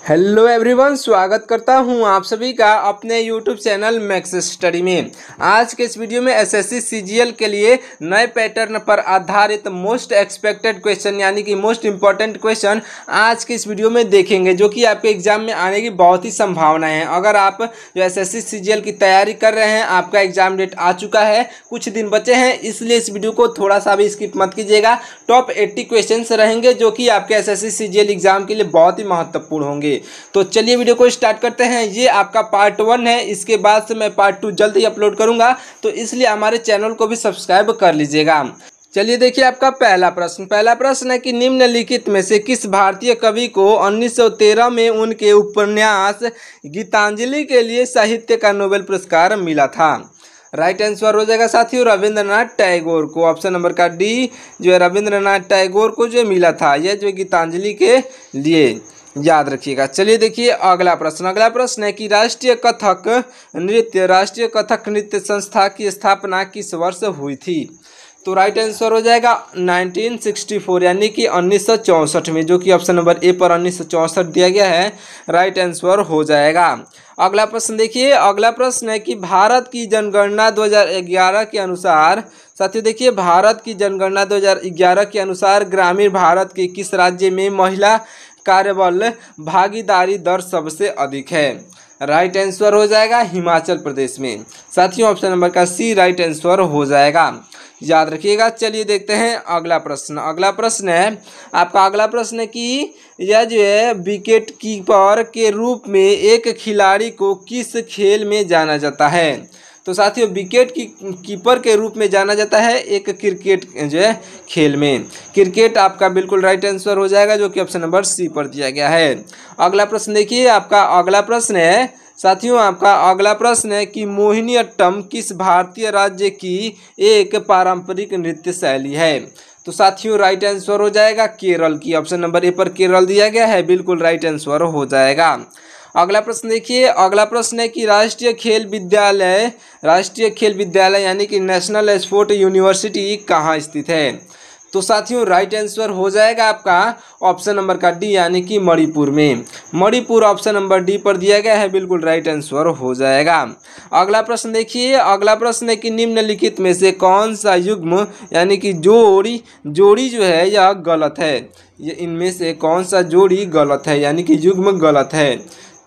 Hello everyone, स्वागत करता हूं आप सभी का अपने यूट्यूब चैनल मैक्स स्टडी में। आज के इस वीडियो में एसएससी सीजीएल के लिए नए पैटर्न पर आधारित मोस्ट एक्सपेक्टेड क्वेश्चन यानी कि मोस्ट इंपॉर्टेंट क्वेश्चन आज के इस वीडियो में देखेंगे, जो कि आपके एग्जाम में आने की बहुत ही संभावनाएं हैं। अगर आप जो एसएससी सीजीएल की तैयारी कर रहे हैं, आपका एग्जाम डेट आ चुका है, कुछ दिन बचे हैं, इसलिए इस वीडियो को थोड़ा सा भी स्किप मत कीजिएगा। टॉप 80 क्वेश्चन रहेंगे जो कि आपके एसएससी सीजीएल एग्जाम के लिए बहुत ही महत्वपूर्ण होंगे। तो चलिए वीडियो को स्टार्ट करते हैं। ये आपका पार्ट 1 है, इसके बाद से मैं पार्ट 2 जल्द ही अपलोड करूंगा, तो इसलिए हमारे चैनल को भी सब्सक्राइब कर लीजिएगा। चलिए देखिए, आपका पहला प्रश्न है कि निम्नलिखित में से किस भारतीय कवि को 1913 में उनके उपन्यास गीतांजलि के लिए साहित्य का नोबेल पुरस्कार मिला था? राइट आंसर हो जाएगा साथियों रविंद्रनाथ टैगोर को। ऑप्शन नंबर का डी जो है रविंद्रनाथ टैगोर को जो मिला था, यह जो गीतांजलि के लिए, याद रखिएगा। चलिए देखिए अगला प्रश्न है कि राष्ट्रीय कथक नृत्य संस्था की स्थापना किस वर्ष हुई थी? तो राइट आंसर हो जाएगा 1964 यानी कि 1964 में, जो कि ऑप्शन नंबर ए पर 1964 दिया गया है, राइट आंसर हो जाएगा। अगला प्रश्न देखिए, अगला प्रश्न है कि भारत की जनगणना 2011 के अनुसार, साथियों देखिए, भारत की जनगणना 2011 के अनुसार ग्रामीण भारत के किस राज्य में महिला कार्यबल भागीदारी दर सबसे अधिक है? राइट आंसर हो जाएगा हिमाचल प्रदेश में। साथियों ऑप्शन नंबर का सी राइट आंसर हो जाएगा, याद रखिएगा। चलिए देखते हैं अगला प्रश्न है आपका। अगला प्रश्न है कि यह जो है विकेट कीपर के रूप में एक खिलाड़ी को किस खेल में जाना जाता है? तो साथियों विकेट कीपर के रूप में जाना जाता है एक क्रिकेट जो है खेल में। क्रिकेट आपका बिल्कुल राइट आंसर हो जाएगा, जो कि ऑप्शन नंबर सी पर दिया गया है। अगला प्रश्न देखिए, आपका अगला प्रश्न है साथियों, आपका अगला प्रश्न है कि मोहिनीअट्टम किस भारतीय राज्य की एक पारंपरिक नृत्य शैली है? तो साथियों राइट आंसर हो जाएगा केरल की। ऑप्शन नंबर ए पर केरल दिया गया है, बिल्कुल राइट आंसर हो जाएगा। अगला प्रश्न देखिए, अगला प्रश्न है कि राष्ट्रीय खेल विद्यालय यानी कि नेशनल स्पोर्ट यूनिवर्सिटी कहाँ स्थित है? तो साथियों राइट आंसर हो जाएगा आपका ऑप्शन नंबर का डी यानी कि मणिपुर में। मणिपुर ऑप्शन नंबर डी पर दिया गया है, बिल्कुल राइट आंसर हो जाएगा। अगला प्रश्न देखिए, अगला प्रश्न है कि निम्नलिखित में से कौन सा युग्म यानी कि जोड़ी जो है यह गलत है? ये इनमें से कौन सा जोड़ी गलत है यानी कि युग्म गलत है?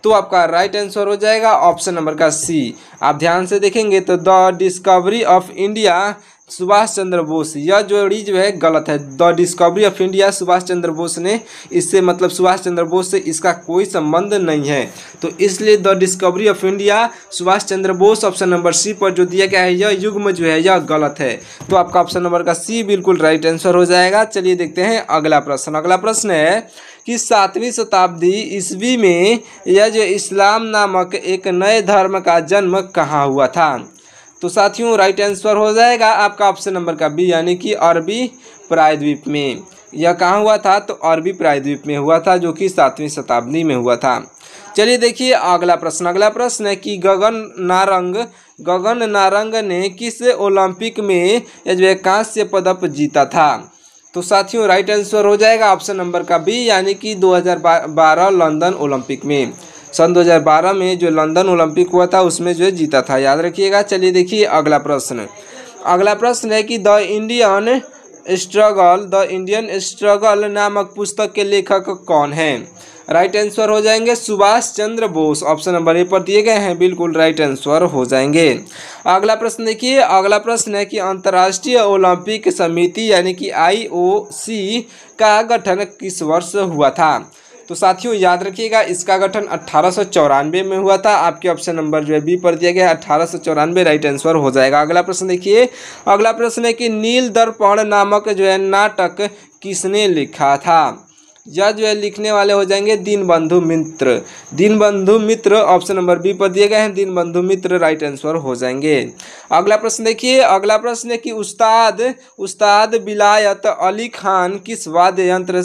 तो आपका राइट आंसर हो जाएगा ऑप्शन नंबर का सी। आप ध्यान से देखेंगे तो the discovery of India Subhash Chandra Bose, यह जोड़ी जो है गलत है। The discovery of India Subhash Chandra Bose ने, इससे मतलब सुभाष चंद्र बोस से इसका कोई संबंध नहीं है, तो इसलिए the discovery of India Subhash Chandra Bose option number C पर जो दिया गया है यह युग्म जो है यह गलत है। तो आपका ऑप्शन नंबर का सी बिल्कुल राइट आंसर हो जाएगा। चलिए देखते हैं अगला प्रश्न। अगला प्रश्न है कि 7वीं शताब्दी ईस्वी में यह जो इस्लाम नामक एक नए धर्म का जन्म कहाँ हुआ था? तो साथियों राइट आंसर हो जाएगा आपका ऑप्शन नंबर का बी यानी कि अरबी प्रायद्वीप में। यह कहाँ हुआ था? तो अरबी प्रायद्वीप में हुआ था, जो कि 7वीं शताब्दी में हुआ था। चलिए देखिए अगला प्रश्न है कि गगन नारंग ने किस ओलंपिक में जो है कांस्य पदक जीता था? तो साथियों राइट आंसर हो जाएगा ऑप्शन नंबर का बी यानी कि 2012 लंदन ओलंपिक में। सन 2012 में जो लंदन ओलंपिक हुआ था उसमें जो जीता था, याद रखिएगा। चलिए देखिए अगला प्रश्न है कि द इंडियन स्ट्रगल नामक पुस्तक के लेखक कौन है? राइट आंसर हो जाएंगे Subhash Chandra Bose. Option number A पर दिए गए हैं, बिल्कुल राइट आंसर हो जाएंगे। अगला प्रश्न देखिए, अगला प्रश्न है कि अंतर्राष्ट्रीय ओलंपिक समिति यानी कि IOC का गठन किस वर्ष हुआ था? तो साथियों याद रखिएगा इसका गठन 1894 में हुआ था। आपके ऑप्शन नंबर जो है बी पर दिया गया 1894, राइट आंसर हो जाएगा। अगला प्रश्न देखिए, अगला प्रश्न है कि नील दर्पण नामक जो है नाटक किसने लिखा था? यह जो है लिखने वाले हो जाएंगे दीनबंधु मित्र। ऑप्शन नंबर बी पर दिए गए हैं दीनबंधु मित्र, राइट आंसर हो जाएंगे। अगला प्रश्न देखिए, अगला प्रश्न है कि उस्ताद विलायत अली खान किस वाद्य यंत्र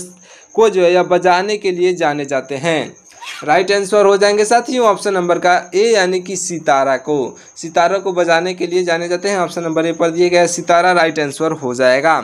को जो है बजाने के लिए जाने जाते हैं? राइट आंसर हो जाएंगे साथियों ऑप्शन नंबर का ए यानी कि सितारा को बजाने के लिए जाने जाते हैं। ऑप्शन नंबर ए पर दिए गए सितारा, राइट आंसर हो जाएगा।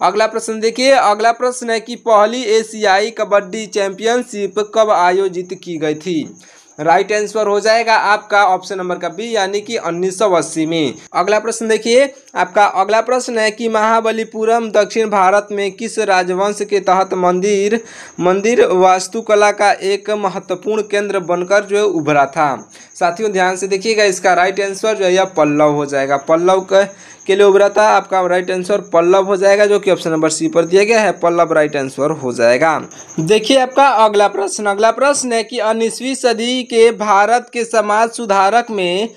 अगला प्रश्न देखिए, अगला प्रश्न है कि पहली एशियाई कबड्डी चैंपियनशिप कब आयोजित की गई थी। राइट आंसर हो जाएगा आपका ऑप्शन नंबर का बी, यानी कि 1980 में। अगला प्रश्न देखिए, आपका अगला प्रश्न है कि महाबलीपुरम दक्षिण भारत में किस राजवंश के तहत मंदिर वास्तुकला का एक महत्वपूर्ण केंद्र बनकर जो है उभरा था। साथियों ध्यान से देखिएगा, इसका राइट आंसर जो है यह पल्लव हो जाएगा। पल्लव के लिए उभरा था, आपका राइट आंसर पल्लव हो जाएगा, जो कि ऑप्शन नंबर सी पर दिया गया है। पल्लव राइट आंसर हो जाएगा। देखिए आपका अगला प्रश्न है कि 19वीं सदी के भारत के समाज सुधारक में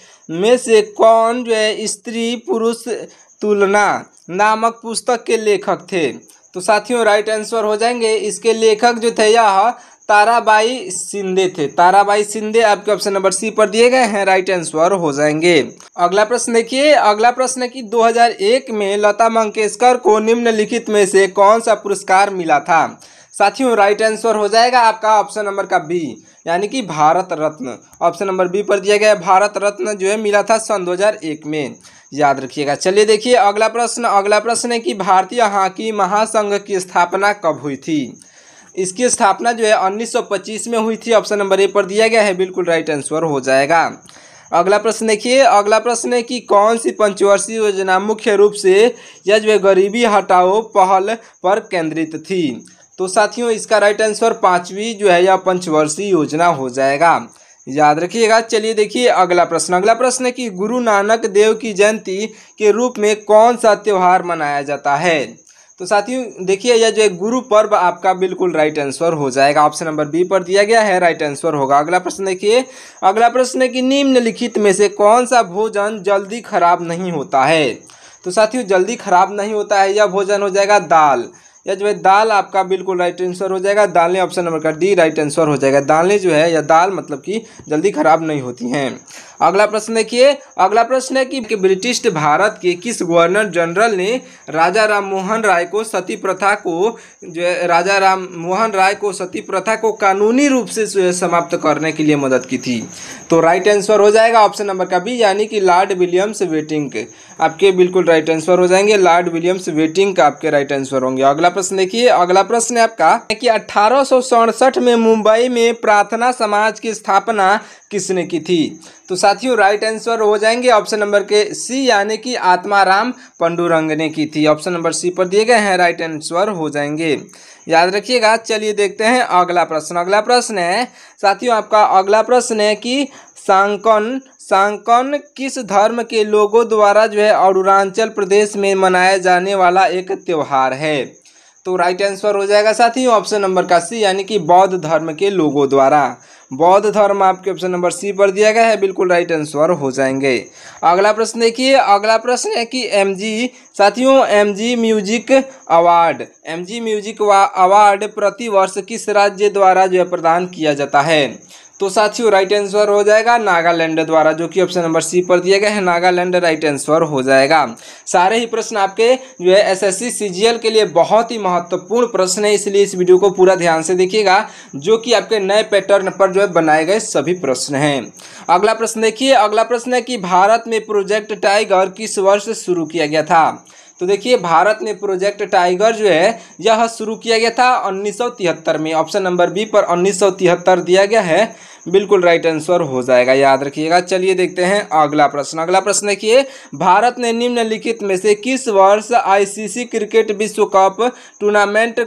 से कौन जो है स्त्री पुरुष तुलना नामक पुस्तक के लेखक थे। तो साथियों राइट आंसर हो जाएंगे, इसके लेखक जो थे यह ताराबाई शिंदे थे। ताराबाई शिंदे आपके ऑप्शन नंबर सी पर दिए गए हैं, राइट आंसर हो जाएंगे। अगला प्रश्न देखिए, अगला प्रश्न है कि 2001 में लता मंगेशकर को निम्नलिखित में से कौन सा पुरस्कार मिला था। साथियों राइट आंसर हो जाएगा आपका ऑप्शन नंबर का बी, यानी कि Bharat Ratna. Option number B पर दिया गया भारत रत्न जो है मिला था सन 2001 में, याद रखिएगा। चलिए देखिए अगला प्रश्न है कि भारतीय हॉकी महासंघ की स्थापना कब हुई थी। इसकी स्थापना जो है 1925 में हुई थी। ऑप्शन नंबर ए पर दिया गया है, बिल्कुल राइट आंसर हो जाएगा। अगला प्रश्न देखिए, अगला प्रश्न है कि कौन सी पंचवर्षीय योजना मुख्य रूप से यह जो है गरीबी हटाओ पहल पर केंद्रित थी। तो साथियों इसका राइट आंसर 5वीं जो है यह पंचवर्षीय योजना हो जाएगा, याद रखिएगा। चलिए देखिए अगला प्रश्न है कि गुरु नानक देव की जयंती के रूप में कौन सा त्यौहार मनाया जाता है। तो साथियों देखिए यह जो है गुरु पर्व आपका बिल्कुल राइट आंसर हो जाएगा। ऑप्शन नंबर बी पर दिया गया है, राइट आंसर होगा। अगला प्रश्न देखिए, अगला प्रश्न है कि निम्नलिखित में से कौन सा भोजन जल्दी खराब नहीं होता है। तो साथियों जल्दी खराब नहीं होता है यह भोजन हो जाएगा दाल। यह जो है दाल आपका बिल्कुल राइट आंसर हो जाएगा। दालें ऑप्शन नंबर का डी राइट आंसर हो जाएगा। दालें जो है या दाल मतलब कि जल्दी खराब नहीं होती हैं। अगला प्रश्न देखिए, अगला प्रश्न है कि ब्रिटिश भारत के किस गवर्नर जनरल ने राजा राम मोहन राय को सती प्रथा को कानूनी रूप से समाप्त करने के लिए मदद की थी। तो राइट आंसर हो जाएगा ऑप्शन नंबर का बी, यानी कि लॉर्ड विलियम्स वेटिंग आपके बिल्कुल राइट आंसर हो जाएंगे। लॉर्ड विलियम्स वेटिंग का आपके राइट आंसर होंगे। अगला प्रश्न देखिए, अगला प्रश्न है आपका कि 1867 में मुंबई में प्रार्थना समाज की स्थापना किसने की थी। तो साथियों राइट आंसर हो जाएंगे ऑप्शन नंबर के सी, यानी कि आत्माराम पंडुरंग ने की थी। ऑप्शन नंबर सी पर दिए गए हैं, राइट आंसर हो जाएंगे, याद रखिएगा। चलिए देखते हैं अगला प्रश्न है साथियों, आपका अगला प्रश्न है कि सांकन किस धर्म के लोगों द्वारा जो है अरुणाचल प्रदेश में मनाया जाने वाला एक त्योहार है। तो राइट आंसर हो जाएगा साथियों ऑप्शन नंबर का सी, यानी कि बौद्ध धर्म के लोगों द्वारा। बौद्ध धर्म आपके ऑप्शन नंबर सी पर दिया गया है, बिल्कुल राइट आंसर हो जाएंगे। अगला प्रश्न देखिए, अगला प्रश्न है कि एमजी म्यूजिक अवार्ड प्रतिवर्ष किस राज्य द्वारा जो है प्रदान किया जाता है। तो साथियों राइट आंसर हो जाएगा नागालैंड द्वारा, जो कि ऑप्शन नंबर सी पर दिया गया है, नागालैंड राइट आंसर हो जाएगा। सारे ही प्रश्न आपके जो है एसएससी सीजीएल के लिए बहुत ही महत्वपूर्ण प्रश्न है, इसलिए इस वीडियो को पूरा ध्यान से देखिएगा, जो कि आपके नए पैटर्न पर जो है बनाए गए सभी प्रश्न हैं। अगला प्रश्न देखिए, अगला प्रश्न है कि भारत में प्रोजेक्ट टाइगर किस वर्ष शुरू किया गया था। तो देखिए भारत में प्रोजेक्ट टाइगर जो है यह शुरू किया गया था 1973 में। ऑप्शन नंबर बी पर 1973 दिया गया है, बिल्कुल राइट आंसर हो जाएगा, याद रखिएगा। चलिए देखते हैं अगला प्रश्न देखिए, भारत ने निम्नलिखित में से किस वर्ष आईसीसी क्रिकेट विश्व कप टूर्नामेंट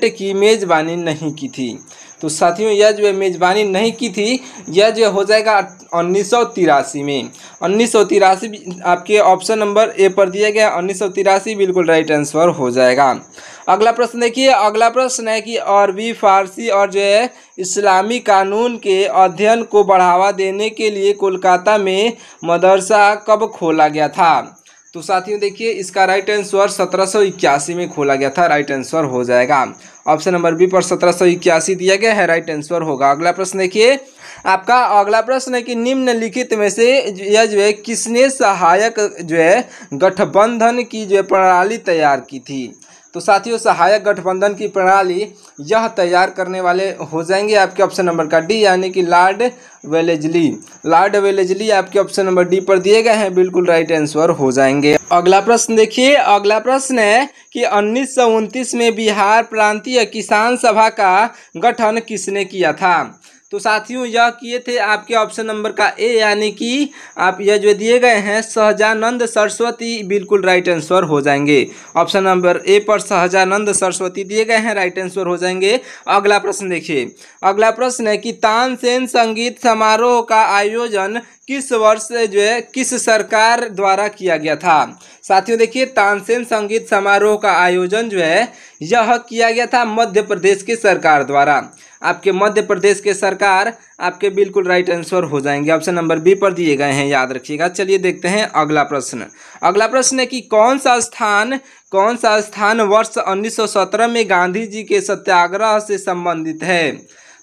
की मेजबानी नहीं की थी। तो साथियों यह जो है मेजबानी नहीं की थी, यह जो हो जाएगा 1983 में। 1983 आपके ऑप्शन नंबर ए पर दिया गया 1983, बिल्कुल राइट आंसर हो जाएगा। अगला प्रश्न देखिए, अगला प्रश्न है कि अरबी फारसी और जो है इस्लामी कानून के अध्ययन को बढ़ावा देने के लिए कोलकाता में मदरसा कब खोला गया था। तो साथियों देखिए इसका राइट आंसर 1781 में खोला गया था, राइट आंसर हो जाएगा। ऑप्शन नंबर बी पर 1781 दिया गया है, राइट आंसर होगा। अगला प्रश्न देखिए, आपका अगला प्रश्न है कि निम्नलिखित में से यह जो है किसने सहायक जो है गठबंधन की जो प्रणाली तैयार की थी। तो तो साथियों सहायक गठबंधन की प्रणाली यह तैयार करने वाले हो जाएंगे आपके ऑप्शन नंबर का डी यानी कि लॉर्ड वेलेजली। लॉर्ड वेलेजली आपके ऑप्शन नंबर डी पर दिए गए हैं, बिल्कुल राइट आंसर हो जाएंगे। अगला प्रश्न देखिए, अगला प्रश्न है कि 1929 में बिहार प्रांतीय किसान सभा का गठन किसने किया था। तो साथियों यह किए थे आपके ऑप्शन नंबर का ए यानी कि आप यह जो दिए गए हैं सहजानंद सरस्वती, बिल्कुल राइट आंसर हो जाएंगे। ऑप्शन नंबर ए पर सहजानंद सरस्वती दिए गए हैं, राइट आंसर हो जाएंगे। अगला प्रश्न देखिए, अगला प्रश्न है कि तानसेन संगीत समारोह का आयोजन किस वर्ष जो है किस सरकार द्वारा किया गया था। साथियों देखिए तानसेन संगीत समारोह का आयोजन जो है यह किया गया था मध्य प्रदेश की सरकार द्वारा। आपके मध्य प्रदेश के सरकार आपके बिल्कुल राइट आंसर हो जाएंगे, ऑप्शन नंबर बी पर दिए गए हैं, याद रखिएगा। चलिए देखते हैं अगला प्रश्न। अगला प्रश्न है कि कौन सा स्थान वर्ष 1917 में गांधी जी के सत्याग्रह से संबंधित है।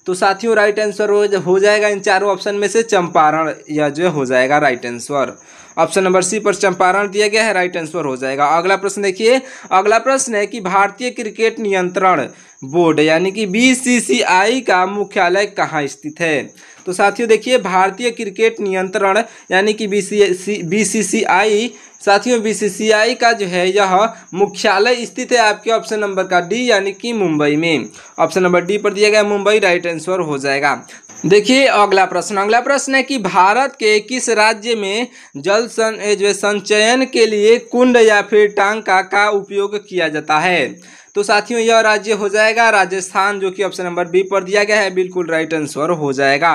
तो साथियों राइट आंसर हो जाएगा इन चारों ऑप्शन में से चंपारण, यह जो हो जाएगा right answer. Option number C पर चंपारण दिया गया है, राइट आंसर हो जाएगा। अगला प्रश्न देखिए, अगला प्रश्न है कि भारतीय क्रिकेट नियंत्रण बोर्ड यानी कि बीसीसीआई का मुख्यालय कहाँ स्थित है। तो साथियों देखिए भारतीय क्रिकेट नियंत्रण यानी कि बीसीसीआई, साथियों बीसीसीआई का जो है यह मुख्यालय स्थित है आपके ऑप्शन नंबर का डी यानी कि मुंबई में। ऑप्शन नंबर डी पर दिया गया मुंबई, राइट आंसर हो जाएगा। देखिए अगला प्रश्न है कि भारत के किस राज्य में जल संचयन के लिए कुंड या फिर टांका का उपयोग किया जाता है। तो साथियों यह राज्य हो जाएगा राजस्थान, जो कि ऑप्शन नंबर बी पर दिया गया है, बिल्कुल राइट आंसर हो जाएगा।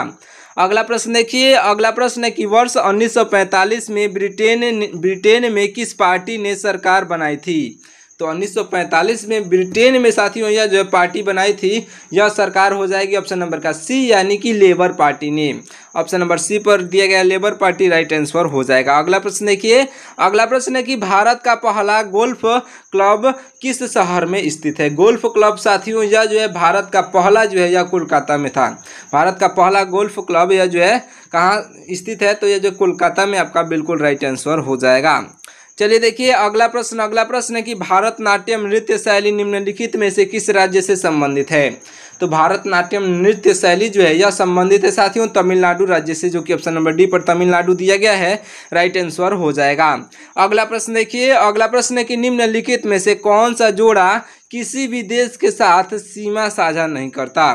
अगला प्रश्न देखिए, अगला प्रश्न है कि वर्ष 1945 में ब्रिटेन में किस पार्टी ने सरकार बनाई थी। तो 1945 में ब्रिटेन में साथियों यह जो पार्टी बनाई थी यह सरकार हो जाएगी ऑप्शन नंबर का सी यानी कि लेबर पार्टी ने। ऑप्शन नंबर सी पर दिया गया लेबर पार्टी, राइट आंसर हो जाएगा। अगला प्रश्न देखिए, अगला प्रश्न है कि भारत का पहला गोल्फ क्लब किस शहर में स्थित है। गोल्फ क्लब साथियों यह जो है भारत का पहला जो है यह कोलकाता में था। भारत का पहला गोल्फ क्लब यह जो है कहाँ स्थित है, तो यह जो कोलकाता में आपका बिल्कुल राइट आंसर हो जाएगा। चलिए देखिए अगला प्रश्न है कि भारतनाट्यम नृत्य शैली निम्नलिखित में से किस राज्य से संबंधित है। तो भारतनाट्यम नृत्य शैली जो है यह संबंधित है साथियों तमिलनाडु राज्य से, जो कि ऑप्शन नंबर डी पर तमिलनाडु दिया गया है, राइट आंसर हो जाएगा। अगला प्रश्न देखिए, अगला प्रश्न है कि निम्नलिखित में से कौन सा जोड़ा किसी भी देश के साथ सीमा साझा नहीं करता।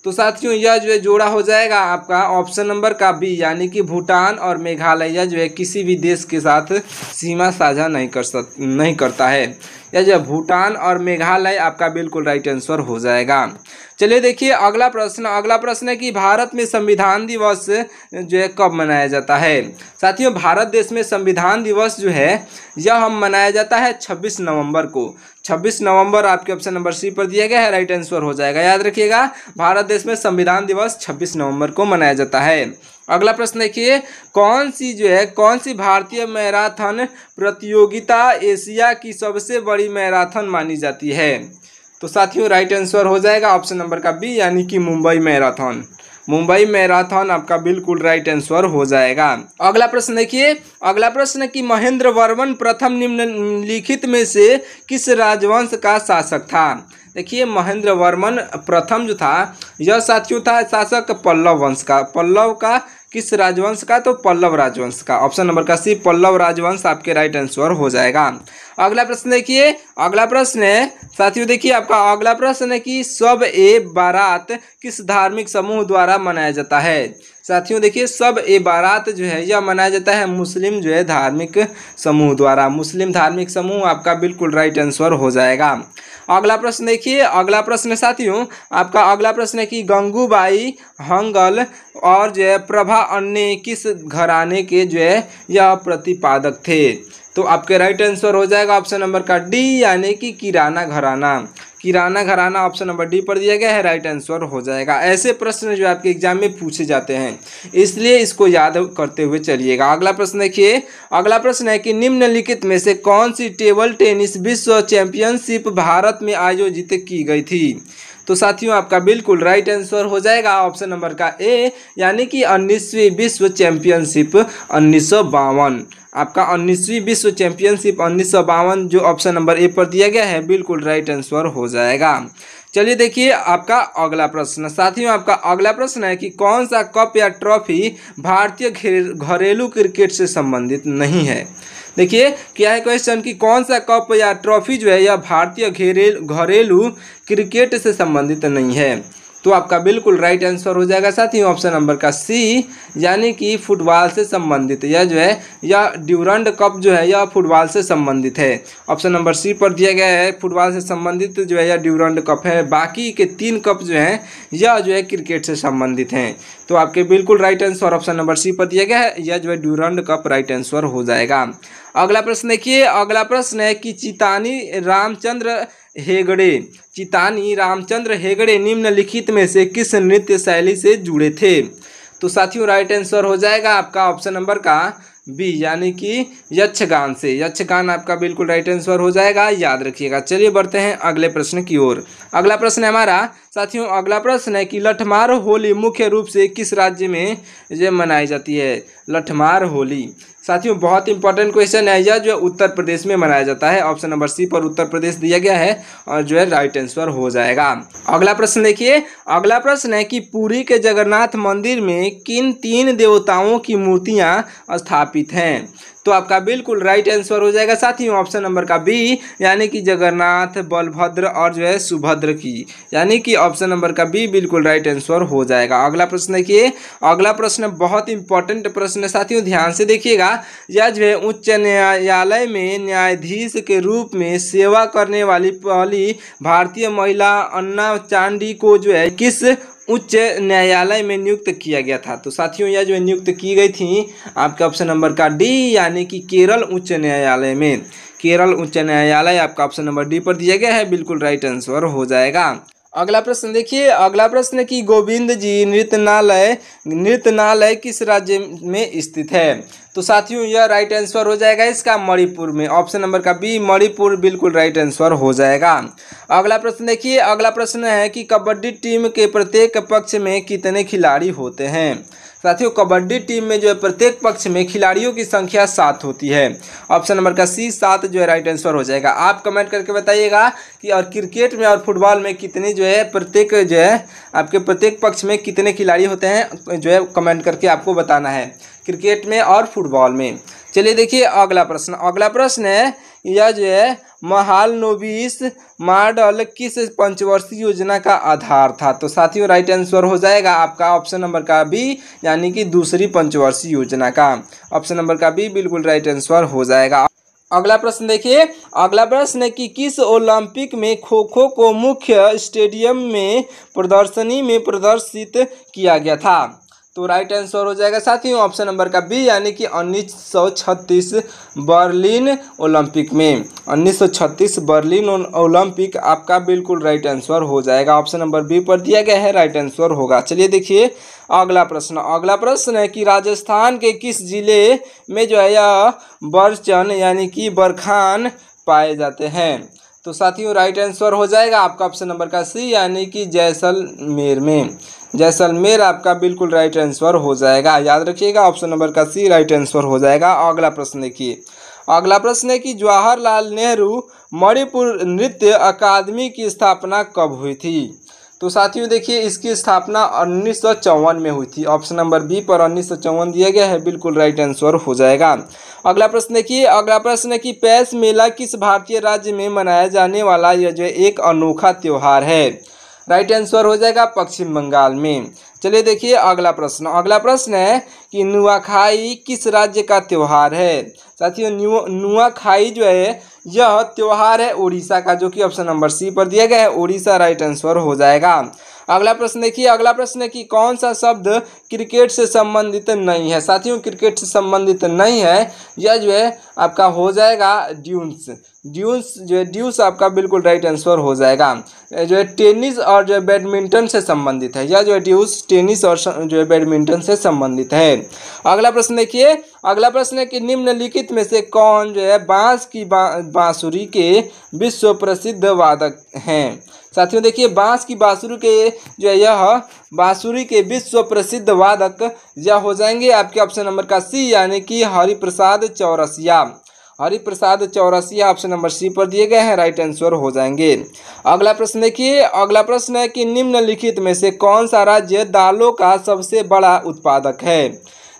तो साथियों यह जो है जोड़ा हो जाएगा आपका ऑप्शन नंबर का बी यानी कि भूटान और मेघालय जो है किसी भी देश के साथ सीमा साझा नहीं करता है। यह जो भूटान और मेघालय आपका बिल्कुल राइट आंसर हो जाएगा। चलिए देखिए अगला प्रश्न है कि भारत में संविधान दिवस जो है कब मनाया जाता है। साथियों भारत देश में संविधान दिवस जो है यह हम मनाया जाता है 26 नवंबर को। 26 नवंबर आपके ऑप्शन नंबर सी पर दिया गया है, राइट आंसर हो जाएगा। याद रखिएगा भारत देश में संविधान दिवस 26 नवंबर को मनाया जाता है। अगला प्रश्न देखिए, कौन सी भारतीय मैराथन प्रतियोगिता एशिया की सबसे बड़ी मैराथन मानी जाती है। तो साथियों राइट आंसर हो जाएगा ऑप्शन नंबर का बी यानी कि मुंबई मैराथन। मुंबई मैराथन आपका बिल्कुल राइट आंसर हो जाएगा। अगला प्रश्न देखिए, अगला प्रश्न कि महेंद्र वर्मन प्रथम निम्नलिखित में से किस राजवंश का शासक था। देखिए महेंद्र वर्मन प्रथम जो था यह साथियों था शासक पल्लव वंश का। पल्लव का किस राजवंश का, तो पल्लव राजवंश का। ऑप्शन नंबर का सी पल्लव राजवंश आपके राइट आंसर हो जाएगा। अगला प्रश्न देखिए, अगला प्रश्न है साथियों देखिए आपका अगला प्रश्न है कि शब ए बारात किस धार्मिक समूह द्वारा मनाया जाता है। साथियों देखिए शब ए बारात जो है यह मनाया जाता है मुस्लिम जो है धार्मिक समूह द्वारा। मुस्लिम धार्मिक समूह आपका बिल्कुल राइट आंसर हो जाएगा। अगला प्रश्न देखिए, अगला प्रश्न साथियों आपका अगला प्रश्न है कि गंगूबाई हंगल और जो है प्रभा अन्य किस घराने के जो है यह प्रतिपादक थे। तो आपके राइट आंसर हो जाएगा ऑप्शन नंबर का डी यानी कि किराना घराना। किराना घराना ऑप्शन नंबर डी पर दिया गया है, राइट आंसर हो जाएगा। ऐसे प्रश्न जो आपके एग्जाम में पूछे जाते हैं इसलिए इसको याद करते हुए चलिएगा। अगला प्रश्न देखिए, अगला प्रश्न है कि निम्नलिखित में से कौन सी टेबल टेनिस विश्व चैंपियनशिप भारत में आयोजित की गई थी। तो साथियों आपका बिल्कुल राइट आंसर हो जाएगा ऑप्शन नंबर का ए यानी कि 19वीं विश्व चैंपियनशिप 1952 आपका 19वीं विश्व चैंपियनशिप 1952 जो ऑप्शन नंबर ए पर दिया गया है बिल्कुल राइट आंसर हो जाएगा। चलिए देखिए आपका अगला प्रश्न। साथियों आपका अगला प्रश्न है कि कौन सा कप या ट्रॉफी भारतीय घरेलू क्रिकेट से संबंधित नहीं है। देखिए क्या है क्वेश्चन कि कौन सा कप या ट्रॉफी जो है यह भारतीय घरेलू क्रिकेट से संबंधित नहीं है। तो आपका बिल्कुल राइट आंसर हो जाएगा साथियों ऑप्शन नंबर का सी, यानी कि फुटबॉल से संबंधित यह जो है यह ड्यूरंड कप जो है यह फुटबॉल से संबंधित है। ऑप्शन नंबर सी पर दिया गया है फुटबॉल से संबंधित जो है यह ड्यूरंड कप है। बाकी के 3 कप जो हैं यह जो है क्रिकेट से संबंधित हैं। तो आपके बिल्कुल right answer option number C पर दिया गया है, यह जो है ड्यूरंड कप राइट आंसर हो जाएगा। अगला प्रश्न देखिए, अगला प्रश्न है कि चितानी रामचंद्र हेगड़े निम्नलिखित में से किस नृत्य शैली से जुड़े थे। तो साथियों राइट आंसर हो जाएगा आपका ऑप्शन नंबर का बी, यानी कि यक्षगान से। यक्षगान आपका बिल्कुल राइट आंसर हो जाएगा, याद रखिएगा। चलिए बढ़ते हैं अगले प्रश्न की ओर। अगला प्रश्न है हमारा साथियों, अगला प्रश्न है कि लठमार होली मुख्य रूप से किस राज्य में ये मनाई जाती है। लठमार होली साथियों बहुत इंपॉर्टेंट क्वेश्चन है, यह जो है उत्तर प्रदेश में मनाया जाता है। ऑप्शन नंबर सी पर उत्तर प्रदेश दिया गया है और जो है राइट आंसर हो जाएगा। अगला प्रश्न देखिए, अगला प्रश्न है कि पुरी के जगन्नाथ मंदिर में किन 3 देवताओं की मूर्तियां स्थापित हैं। तो आपका बिल्कुल राइट आंसर हो जाएगा साथियों ऑप्शन नंबर का बी, यानी कि जगन्नाथ, बलभद्र और जो है सुभद्र की, यानी कि ऑप्शन नंबर का बी बिल्कुल राइट आंसर हो जाएगा। अगला प्रश्न देखिए, अगला प्रश्न बहुत इंपॉर्टेंट प्रश्न है साथियों, ध्यान से देखिएगा। यह जो है उच्च न्यायालय में न्यायाधीश के रूप में सेवा करने वाली पहली भारतीय महिला अन्ना चांडी को जो है किस उच्च न्यायालय में नियुक्त किया गया था। तो साथियों यह जो नियुक्त की गई थी आपके ऑप्शन नंबर का डी, यानी कि केरल उच्च न्यायालय में। केरल उच्च न्यायालय आपका ऑप्शन नंबर डी पर दिया गया है, बिल्कुल राइट आंसर हो जाएगा। अगला प्रश्न देखिए, अगला प्रश्न की गोविंद जी नृत्यनालय किस राज्य में स्थित है। तो साथियों यह राइट आंसर हो जाएगा इसका मणिपुर में। ऑप्शन नंबर का बी मणिपुर बिल्कुल राइट आंसर हो जाएगा। अगला प्रश्न देखिए, अगला प्रश्न है कि कबड्डी टीम के प्रत्येक पक्ष में कितने खिलाड़ी होते हैं। साथियों कबड्डी टीम में जो है प्रत्येक पक्ष में खिलाड़ियों की संख्या 7 होती है। ऑप्शन नंबर का सी 7 जो है राइट आंसर हो जाएगा। आप कमेंट करके बताइएगा कि और क्रिकेट में और फुटबॉल में कितने जो है प्रत्येक जो है आपके प्रत्येक पक्ष में कितने खिलाड़ी होते हैं, जो है कमेंट करके आपको बताना है क्रिकेट में और फुटबॉल में। चलिए देखिए अगला प्रश्न, अगला प्रश्न है यह जो है महालनोबिस मॉडल किस पंचवर्षीय योजना का आधार था। तो साथियों राइट आंसर हो जाएगा आपका ऑप्शन नंबर का बी, यानी कि दूसरी पंचवर्षीय योजना का। ऑप्शन नंबर का बी बिल्कुल राइट आंसर हो जाएगा। अगला प्रश्न देखिए, अगला प्रश्न है कि किस ओलंपिक में खो खो को मुख्य स्टेडियम में प्रदर्शनी में प्रदर्शित किया गया था। तो राइट आंसर हो जाएगा साथियों ऑप्शन नंबर का बी, यानी कि 1936 बर्लिन ओलंपिक में। 1936 बर्लिन ओलंपिक आपका बिल्कुल राइट आंसर हो जाएगा। ऑप्शन नंबर बी पर दिया गया है, राइट आंसर होगा। चलिए देखिए अगला प्रश्न, अगला प्रश्न है कि राजस्थान के किस जिले में जो है यह बरचन यानी कि बरखान पाए जाते हैं। तो साथियों राइट आंसर हो जाएगा आपका ऑप्शन नंबर का सी, यानी कि जैसलमेर में। जैसलमेर आपका बिल्कुल राइट आंसर हो जाएगा, याद रखिएगा ऑप्शन नंबर का सी राइट आंसर हो जाएगा। अगला प्रश्न देखिए, अगला प्रश्न है कि जवाहरलाल नेहरू मणिपुर नृत्य अकादमी की स्थापना कब हुई थी। तो साथियों देखिए इसकी स्थापना 1954 में हुई थी। ऑप्शन नंबर बी पर 1954 दिया गया है, बिल्कुल राइट आंसर हो जाएगा। अगला प्रश्न देखिए, अगला प्रश्न है कि पैस मेला किस भारतीय राज्य में मनाया जाने वाला यह जो एक अनोखा त्योहार है। राइट आंसर हो जाएगा पश्चिम बंगाल में। चलिए देखिए अगला प्रश्न, अगला प्रश्न है कि नुआखाई किस राज्य का त्योहार है। साथियों नुआखाई जो है यह त्योहार है उड़ीसा का, जो कि ऑप्शन नंबर सी पर दिया गया है, उड़ीसा राइट आंसर हो जाएगा। अगला प्रश्न देखिए, अगला प्रश्न है कि कौन सा शब्द क्रिकेट से संबंधित नहीं है। साथियों क्रिकेट से संबंधित नहीं है, यह जो है आपका हो जाएगा ड्यून्स। ड्यून्स जो है ड्यूस आपका बिल्कुल राइट आंसर हो जाएगा। जो है टेनिस और जो है बैडमिंटन से संबंधित है, यह जो है ड्यूस टेनिस और जो है बैडमिंटन से संबंधित है। अगला प्रश्न देखिए, अगला प्रश्न है कि निम्नलिखित में से कौन जो है बांसुरी के विश्व प्रसिद्ध वादक हैं। साथियों देखिए बांस की बांसुरी के जो है यह बांसुरी के विश्व प्रसिद्ध वादक यह हो जाएंगे आपके ऑप्शन नंबर का सी यानी कि Hariprasad Chaurasia. Hariprasad Chaurasia option number C पर दिए गए हैं, राइट आंसर हो जाएंगे। अगला प्रश्न देखिए, अगला प्रश्न है कि निम्नलिखित में से कौन सा राज्य दालों का सबसे बड़ा उत्पादक है।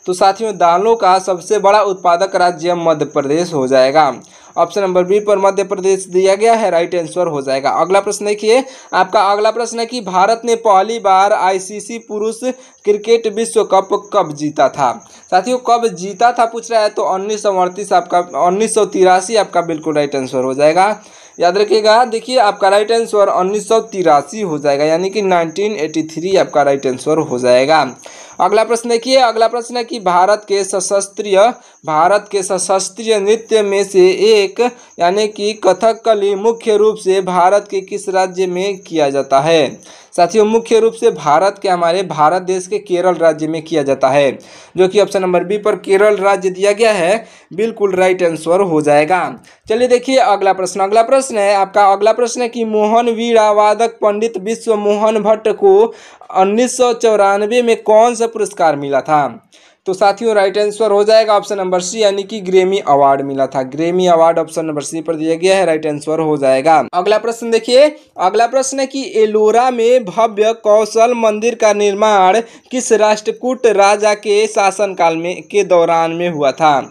तो साथियों दालों का सबसे बड़ा उत्पादक राज्य मध्य प्रदेश हो जाएगा। ऑप्शन नंबर बी पर मध्य प्रदेश दिया गया है, राइट आंसर हो जाएगा। अगला प्रश्न देखिए, आपका अगला प्रश्न है कि भारत ने पहली बार आईसीसी पुरुष क्रिकेट विश्व कप कब जीता था। साथियों कब जीता था पूछ रहा है, तो 1938 आपका 1983 आपका बिल्कुल राइट आंसर हो जाएगा। याद रखिएगा, देखिए आपका राइट आंसर 1983 हो जाएगा, यानी कि 1983 आपका राइट आंसर हो जाएगा। अगला प्रश्न देखिए, अगला प्रश्न है कि भारत के सशस्त्रीय नृत्य में से एक यानी कि कथकली मुख्य रूप से भारत के किस राज्य में किया जाता है। साथियों मुख्य रूप से हमारे भारत देश के केरल राज्य में किया जाता है, जो कि ऑप्शन नंबर बी पर केरल राज्य दिया गया है, बिल्कुल राइट आंसर हो जाएगा। चलिए देखिए अगला प्रश्न, अगला प्रश्न है आपका अगला प्रश्न है कि मोहन वीणा वादक पंडित विश्व मोहन भट्ट को 1994 में कौन सा पुरस्कार मिला था। तो साथियों राइट आंसर हो जाएगा ऑप्शन नंबर सी यानी कि ग्रैमी अवार्ड मिला था। Grammy award option number C पर दिया गया है, राइट आंसर हो जाएगा। अगला प्रश्न देखिए, अगला प्रश्न है कि एलोरा में भव्य कौशल मंदिर का निर्माण किस राष्ट्रकूट राजा के शासनकाल में के दौरान में हुआ था।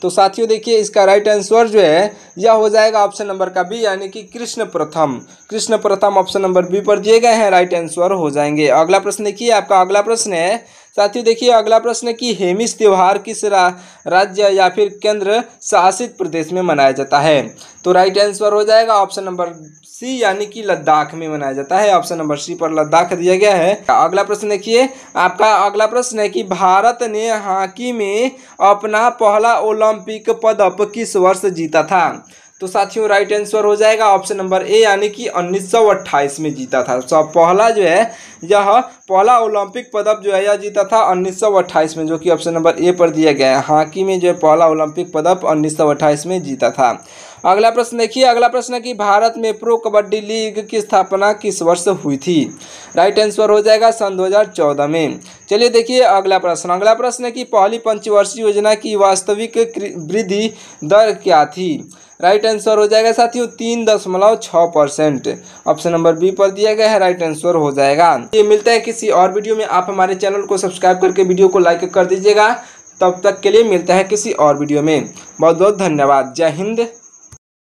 तो साथियों देखिए इसका राइट आंसर जो है यह हो जाएगा ऑप्शन नंबर का बी यानी कि कृष्ण प्रथम ऑप्शन नंबर बी पर दिए गए हैं, राइट आंसर हो जाएंगे। अगला प्रश्न देखिए, आपका अगला प्रश्न है साथियों देखिए अगला प्रश्न है कि हेमिस त्योहार किस राज्य या फिर केंद्र शासित प्रदेश में मनाया जाता है। तो राइट आंसर हो जाएगा ऑप्शन नंबर सी यानी कि लद्दाख में मनाया जाता है, ऑप्शन नंबर सी पर लद्दाख दिया गया है। अगला प्रश्न देखिए, आपका अगला प्रश्न है कि भारत ने हॉकी में अपना पहला ओलंपिक पदक किस वर्ष जीता था। तो साथियों राइट आंसर हो जाएगा ऑप्शन नंबर ए यानी कि 1928 में जीता था। तो पहला जो है यह पहला ओलंपिक पदक जो है यह जीता था 1928 में, जो कि ऑप्शन नंबर ए पर दिया गया है। हॉकी में जो है पहला ओलंपिक पदक 1928 में जीता था। अगला प्रश्न देखिए, अगला प्रश्न है कि भारत में प्रो कबड्डी लीग की स्थापना किस वर्ष हुई थी। राइट आंसर हो जाएगा सन 2014 में। चलिए देखिए अगला प्रश्न है कि पहली पंचवर्षीय योजना की वास्तविक वृद्धि दर क्या थी। राइट आंसर हो जाएगा साथियों 3.6%, ऑप्शन नंबर बी पर दिया गया है, राइट आंसर हो जाएगा। ये मिलता है किसी और वीडियो में, आप हमारे चैनल को सब्सक्राइब करके वीडियो को लाइक कर दीजिएगा। तब तक के लिए मिलता है किसी और वीडियो में। बहुत बहुत धन्यवाद। जय हिंद।